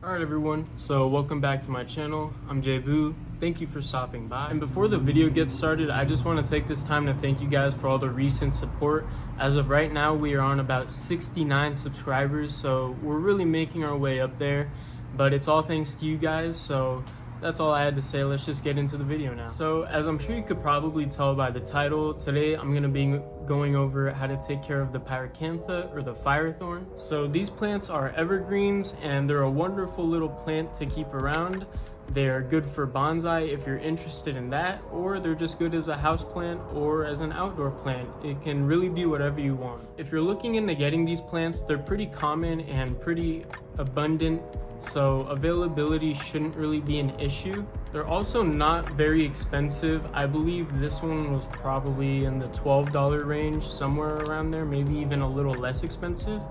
Alright everyone, so welcome back to my channel. I'm Jay Boo. Thank you for stopping by. And before the video gets started, I just want to take this time to thank you guys for all the recent support. As of right now, we are on about 69 subscribers, so we're really making our way up there. But it's all thanks to you guys, so that's all I had to say. Let's just get into the video now. So as I'm sure you could probably tell by the title, today I'm going to be going over how to take care of the Pyracantha or the Firethorn. So these plants are evergreens and they're a wonderful little plant to keep around. They are good for bonsai if you're interested in that, or they're just good as a house plant or as an outdoor plant. It can really be whatever you want. If you're looking into getting these plants, they're pretty common and pretty abundant, so availability shouldn't really be an issue. They're also not very expensive. I believe this one was probably in the $12 range, somewhere around there, maybe even a little less expensive.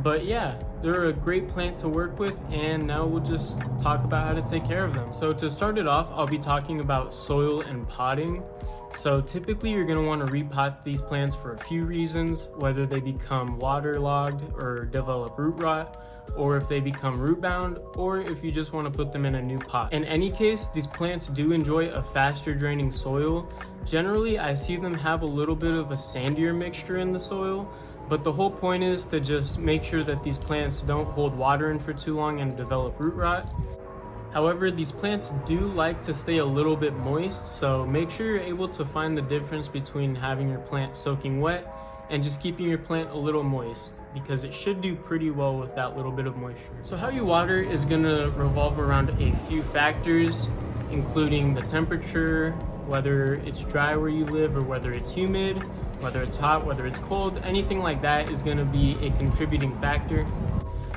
But yeah, they're a great plant to work with, and now we'll just talk about how to take care of them. So to start it off, I'll be talking about soil and potting. So typically you're going to want to repot these plants for a few reasons, whether they become waterlogged or develop root rot, or if they become root bound, or if you just want to put them in a new pot. In any case, these plants do enjoy a faster draining soil. Generally, I see them have a little bit of a sandier mixture in the soil, but the whole point is to just make sure that these plants don't hold water in for too long and develop root rot. However, these plants do like to stay a little bit moist, so make sure you're able to find the difference between having your plant soaking wet and just keeping your plant a little moist, because it should do pretty well with that little bit of moisture. So how you water is going to revolve around a few factors, including the temperature, whether it's dry where you live or whether it's humid, whether it's hot, whether it's cold. Anything like that is going to be a contributing factor.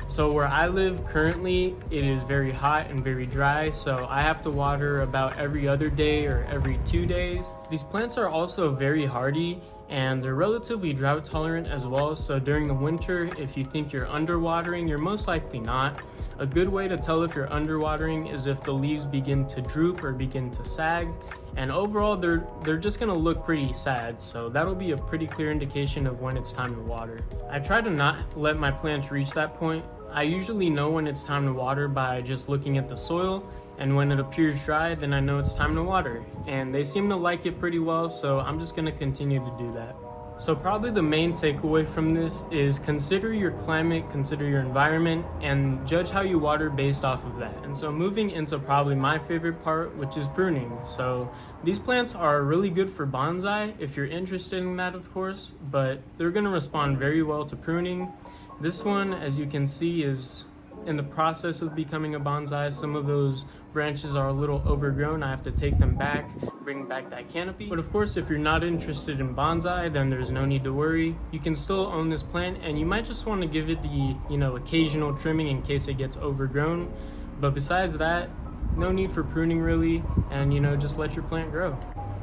So where I live currently, it is very hot and very dry, so I have to water about every other day or every 2 days. These plants are also very hardy and they're relatively drought tolerant as well, so during the winter, if you think you're underwatering, you're most likely not. A good way to tell if you're underwatering is if the leaves begin to droop or begin to sag, and overall they're just going to look pretty sad, so that'll be a pretty clear indication of when it's time to water. I try to not let my plants reach that point. I usually know when it's time to water by just looking at the soil, and when it appears dry, then I know it's time to water. And they seem to like it pretty well, so I'm just going to continue to do that. So probably the main takeaway from this is consider your climate, consider your environment, and judge how you water based off of that. And so moving into probably my favorite part, which is pruning. So these plants are really good for bonsai if you're interested in that, of course, but they're going to respond very well to pruning. This one, as you can see, is in the process of becoming a bonsai. Some of those branches are a little overgrown. I have to take them back, bring back that canopy. But of course, if you're not interested in bonsai, then there's no need to worry. You can still own this plant, and you might just want to give it the, occasional trimming in case it gets overgrown. But besides that, no need for pruning really, and just let your plant grow.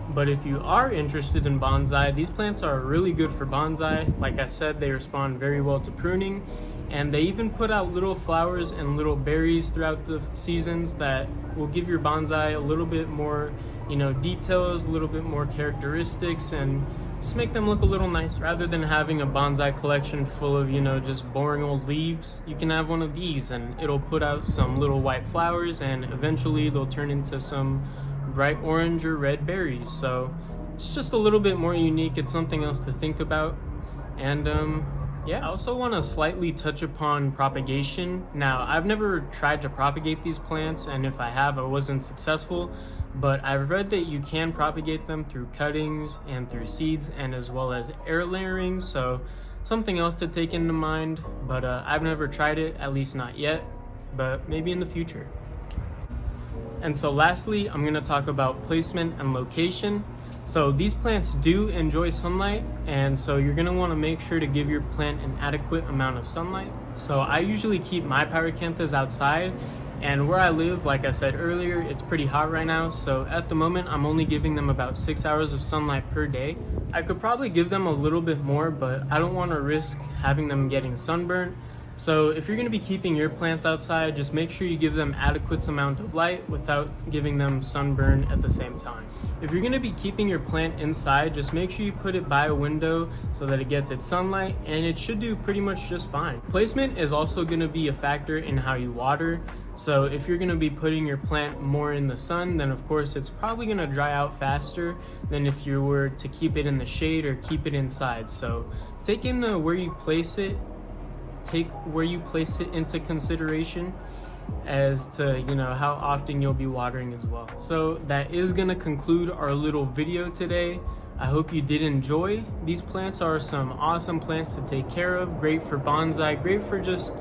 But if you are interested in bonsai, these plants are really good for bonsai. Like I said, they respond very well to pruning, and they even put out little flowers and little berries throughout the seasons that will give your bonsai a little bit more, details, a little bit more characteristics, and just make them look a little nice. Rather than having a bonsai collection full of, just boring old leaves, you can have one of these and it'll put out some little white flowers, and eventually they'll turn into some bright orange or red berries. So it's just a little bit more unique. It's something else to think about. And yeah, I also want to slightly touch upon propagation. Now, I've never tried to propagate these plants, and if I have, I wasn't successful, but I've read that you can propagate them through cuttings and through seeds, and as well as air layering, so something else to take into mind. But I've never tried it, at least not yet, but maybe in the future. And so lastly, I'm going to talk about placement and location. So these plants do enjoy sunlight, and so you're going to want to make sure to give your plant an adequate amount of sunlight. So I usually keep my pyracanthas outside, and where I live, like I said earlier, it's pretty hot right now, so at the moment I'm only giving them about 6 hours of sunlight per day. I could probably give them a little bit more, but I don't want to risk having them getting sunburnt. So if you're going to be keeping your plants outside, just make sure you give them adequate amount of light without giving them sunburn at the same time. If you're going to be keeping your plant inside, just make sure you put it by a window so that it gets its sunlight, and it should do pretty much just fine. Placement is also going to be a factor in how you water. So if you're going to be putting your plant more in the sun, then of course it's probably going to dry out faster than if you were to keep it in the shade or keep it inside. So take in where you place it into consideration as to, you know, how often you'll be watering as well. So that is going to conclude our little video today. I hope you did enjoy. These plants are some awesome plants to take care of, great for bonsai, great for just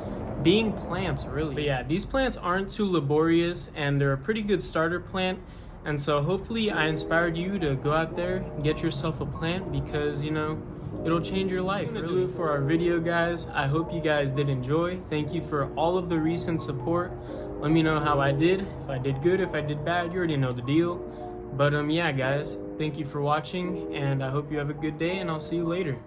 being plants, really. But yeah, these plants aren't too laborious and they're a pretty good starter plant. And so hopefully I inspired you to go out there and get yourself a plant, because, you know, it'll change your life. That's gonna do it for our video, guys. I hope you guys did enjoy. Thank you for all of the recent support. Let me know how I did. If I did good, if I did bad, you already know the deal. But yeah, guys, thank you for watching, and I hope you have a good day, and I'll see you later.